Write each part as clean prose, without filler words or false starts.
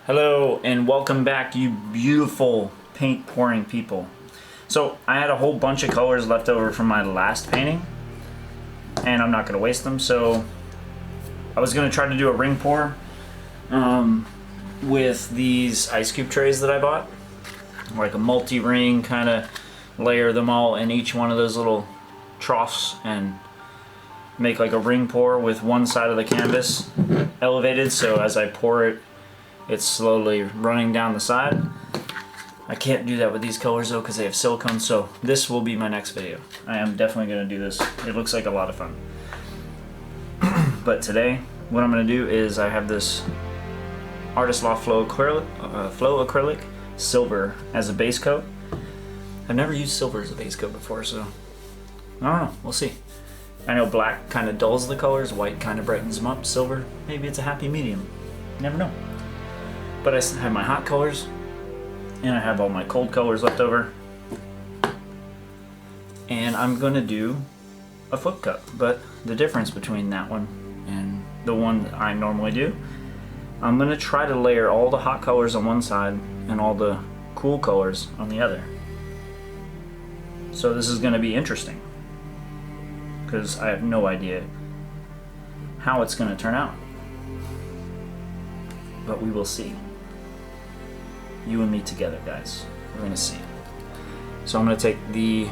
Hello and welcome back, you beautiful paint pouring people. So I had a whole bunch of colors left over from my last painting and I'm not going to waste them, so I was going to try to do a ring pour with these ice cube trays that I bought, like a multi-ring, kind of layer them all in each one of those little troughs and make like a ring pour with one side of the canvas elevated, so as I pour it, it's slowly running down the side. I can't do that with these colors though because they have silicone, so this will be my next video. I am definitely going to do this. It looks like a lot of fun. But today, what I'm going to do is I have this Artist Loft Flow Acrylic Silver as a base coat. I've never used silver as a base coat before, so I don't know. We'll see. I know black kind of dulls the colors, white kind of brightens them up, silver, maybe it's a happy medium. You never know. But I have my hot colors, and I have all my cold colors left over. And I'm going to do a flip cup, but the difference between that one and the one that I normally do, I'm going to try to layer all the hot colors on one side and all the cool colors on the other. So this is going to be interesting, because I have no idea how it's going to turn out. But we will see. You and me together, guys. We're gonna see. So I'm gonna take the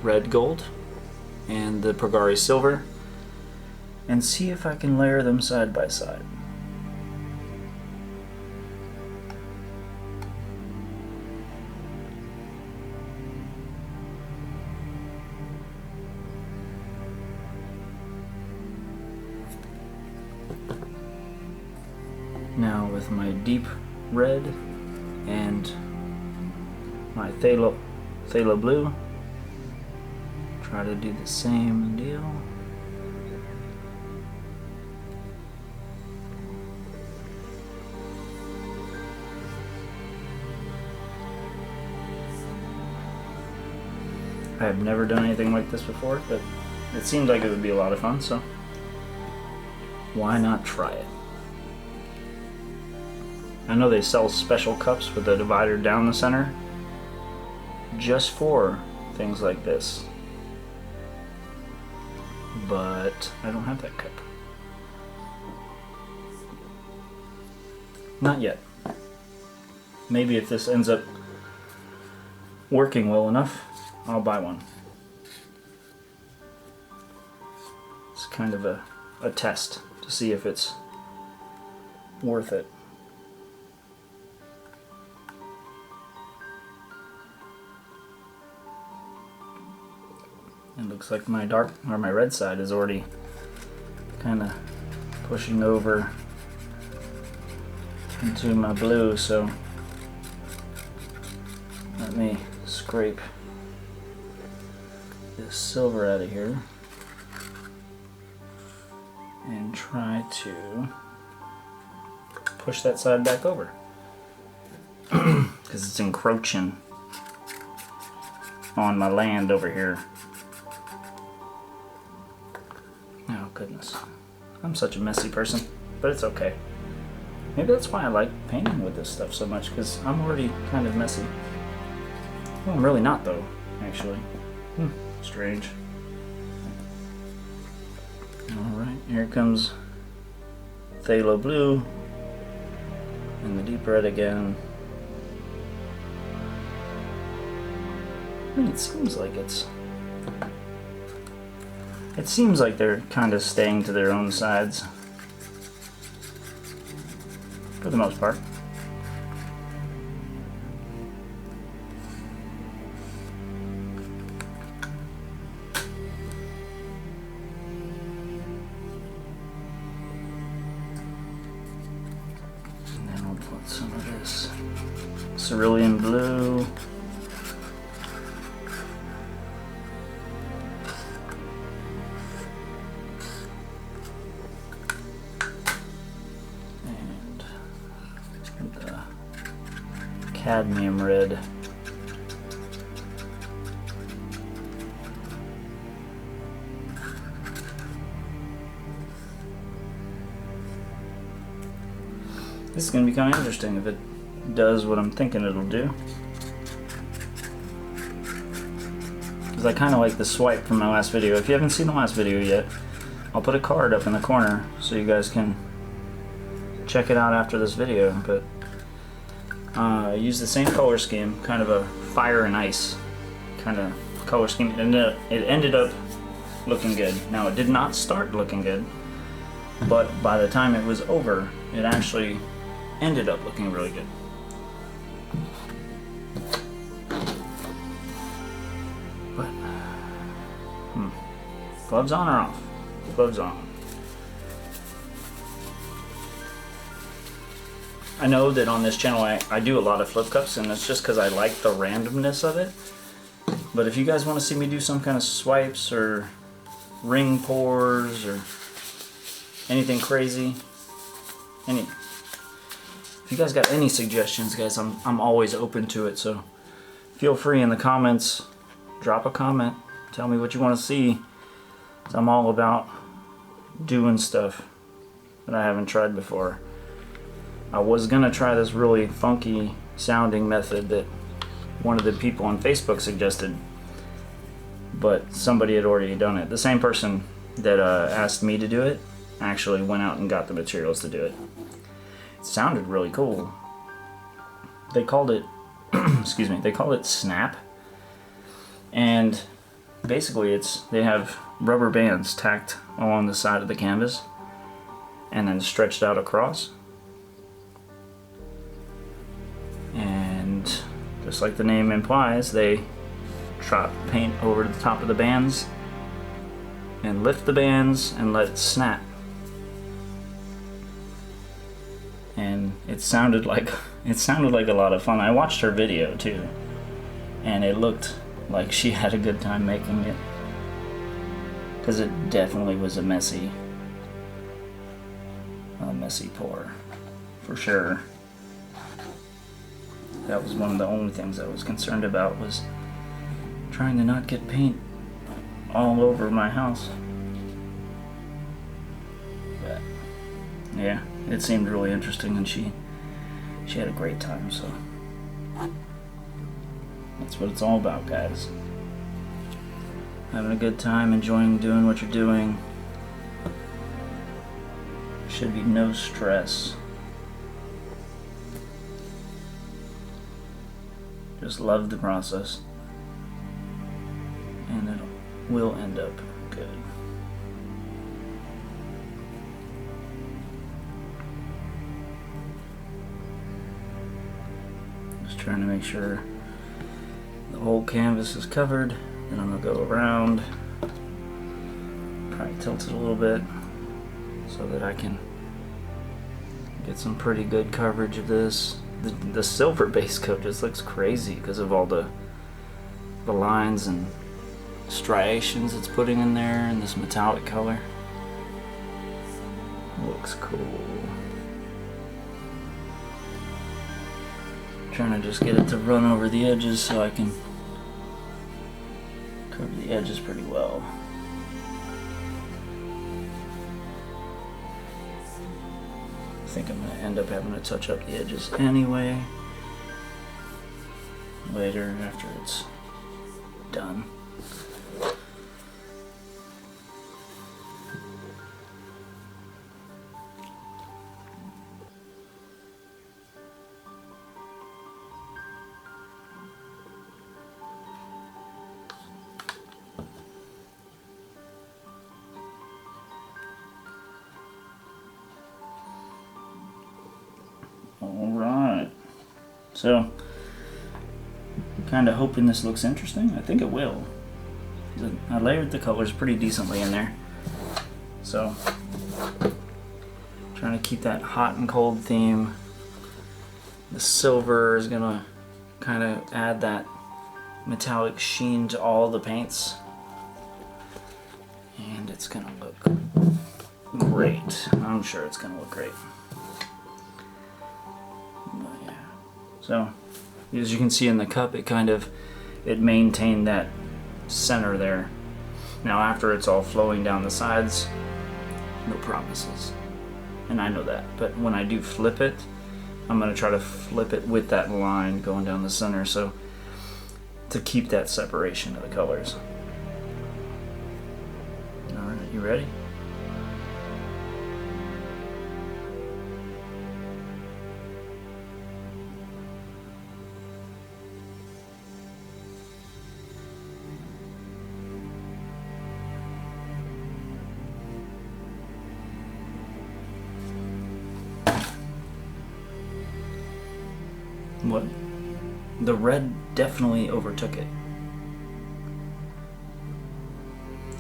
red gold and the Pagari silver and see if I can layer them side by side. Now with my deep red and my phthalo blue, try to do the same deal. I have never done anything like this before, but it seemed like it would be a lot of fun, so why not try it? I know they sell special cups with a divider down the center just for things like this, but I don't have that cup. Not yet. Maybe if this ends up working well enough, I'll buy one. It's kind of a test to see if it's worth it. It looks like my my red side is already kind of pushing over into my blue, so let me scrape this silver out of here and try to push that side back over because it's encroaching on my land over here. Oh goodness, I'm such a messy person, but it's okay. Maybe that's why I like painting with this stuff so much, because I'm already kind of messy. Well, I'm really not though, actually. Strange. Alright, here comes phthalo blue and the deep red again. I mean, it seems like they're kind of staying to their own sides for the most part. And then we'll put some of this cerulean blue. Cadmium red. This is going to be kind of interesting if it does what I'm thinking it'll do. Because I kind of like the swipe from my last video. If you haven't seen the last video yet, I'll put a card up in the corner so you guys can check it out after this video. But I used the same color scheme, kind of a fire and ice kind of color scheme, and it ended up looking good. Now, it did not start looking good, but by the time it was over, it actually ended up looking really good. But, gloves on or off? Gloves on. I know that on this channel I do a lot of flip cups, and it's just because I like the randomness of it. But if you guys want to see me do some kind of swipes or ring pours or anything crazy, if you guys got any suggestions, guys, I'm always open to it. So feel free in the comments, drop a comment, tell me what you want to see. I'm all about doing stuff that I haven't tried before. I was gonna try this really funky sounding method that one of the people on Facebook suggested, but somebody had already done it. The same person that asked me to do it actually went out and got the materials to do it. It sounded really cool. They called it, excuse me, they called it Snap. And basically they have rubber bands tacked along the side of the canvas and then stretched out across. And just like the name implies, they drop paint over the top of the bands and lift the bands and let it snap. And it sounded like a lot of fun. I watched her video too, and it looked like she had a good time making it, because it definitely was a messy pour, for sure. That was one of the only things I was concerned about, was trying to not get paint all over my house. But yeah, it seemed really interesting, and she had a great time, so that's what it's all about, guys. Having a good time, enjoying doing what you're doing. Should be no stress. Just love the process, and it will end up good. Just trying to make sure the whole canvas is covered. Then I'm gonna go around, probably tilt it a little bit so that I can get some pretty good coverage of this. The silver base coat just looks crazy because of all the lines and striations it's putting in there, and this metallic color. Looks cool. Trying to just get it to run over the edges so I can cover the edges pretty well. I think I'm going to end up having to touch up the edges anyway later after it's done. Alright, so kind of hoping this looks interesting. I think it will. I layered the colors pretty decently in there, so trying to keep that hot and cold theme. The silver is gonna kind of add that metallic sheen to all the paints, and it's gonna look great. I'm sure it's gonna look great. So, as you can see in the cup, it maintained that center there. Now after it's all flowing down the sides, no promises. And I know that, but when I do flip it, I'm going to try to flip it with that line going down the center, so to keep that separation of the colors. Alright, you ready? What? The red definitely overtook it.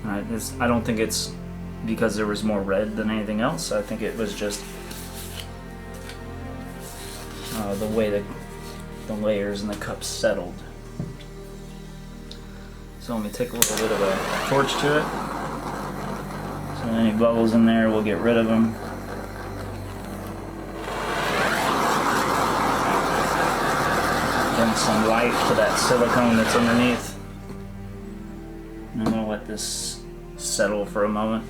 I don't think it's because there was more red than anything else. I think it was just the way the layers and the cups settled. So let me take a little bit of a torch to it. So any bubbles in there, we'll get rid of them. Bring some light to that silicone that's underneath. And I'm going to let this settle for a moment.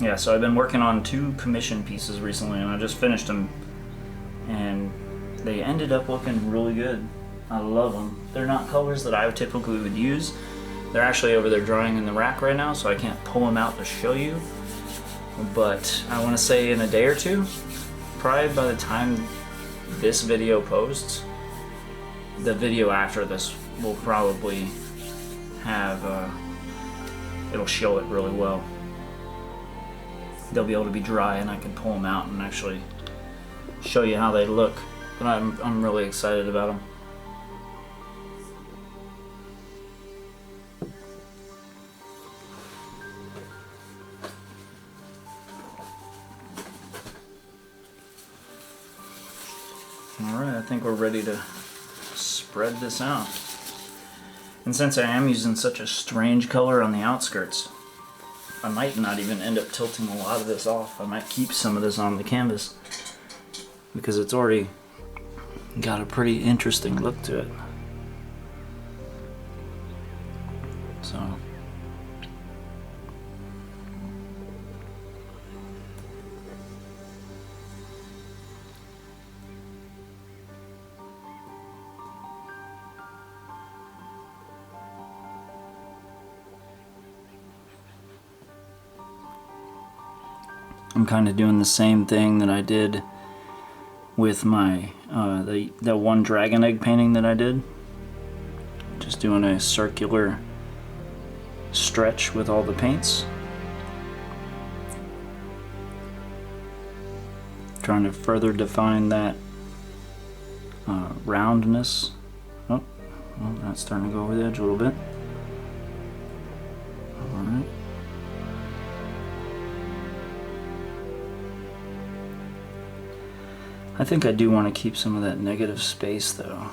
Yeah, so I've been working on 2 commission pieces recently, and I just finished them, and they ended up looking really good. I love them. They're not colors that I typically would use. They're actually over there drying in the rack right now, so I can't pull them out to show you. But I want to say in a day or two, probably by the time this video posts, the video after this will probably have, it'll show it really well. They'll be able to be dry and I can pull them out and actually show you how they look. But I'm really excited about them. Alright, I think we're ready to spread this out. And since I am using such a strange color on the outskirts, I might not even end up tilting a lot of this off. I might keep some of this on the canvas because it's already got a pretty interesting look to it. So I'm kind of doing the same thing that I did with my the one dragon egg painting that I did. Just doing a circular stretch with all the paints. Trying to further define that roundness. Oh, well, that's starting to go over the edge a little bit. Alright. I think I do want to keep some of that negative space though.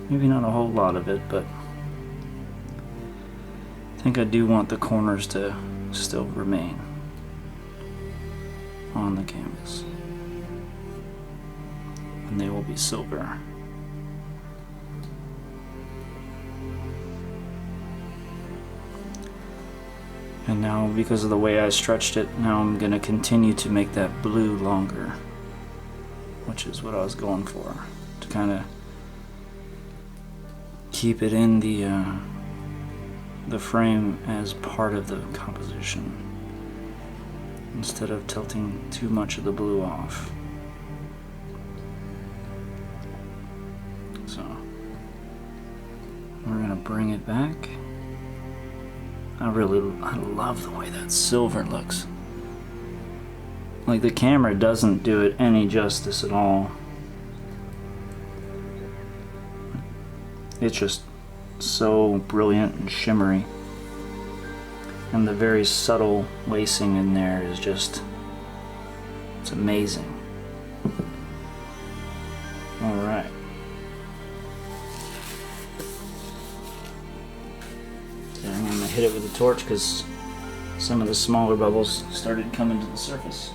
Maybe not a whole lot of it, but I think I do want the corners to still remain on the canvas. And they will be silver. And now, because of the way I stretched it, now I'm going to continue to make that blue longer, which is what I was going for, to kind of keep it in the frame as part of the composition, instead of tilting too much of the blue off. So, we're going to bring it back. I love the way that silver looks. Like, the camera doesn't do it any justice at all. It's just so brilliant and shimmery. And the very subtle lacing in there is just, it's amazing. Alright. I'm going to hit it with a torch because some of the smaller bubbles started coming to the surface.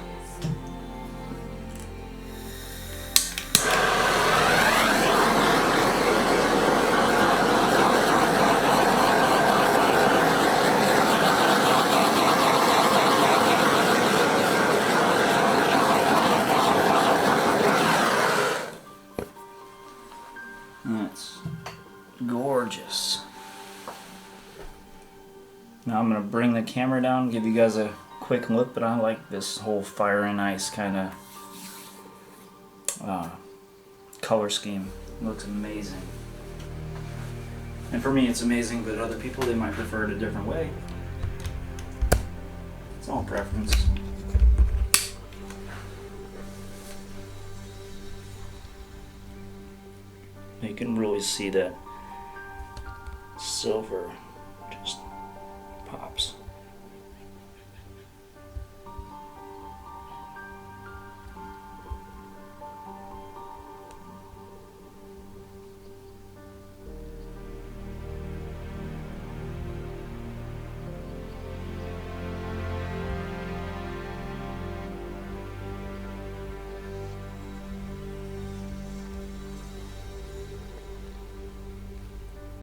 gonna bring the camera down, give you guys a quick look, but I like this whole fire and ice kind of color scheme. It looks amazing. And for me it's amazing, but other people, they might prefer it a different way. It's all preference. You can really see that silver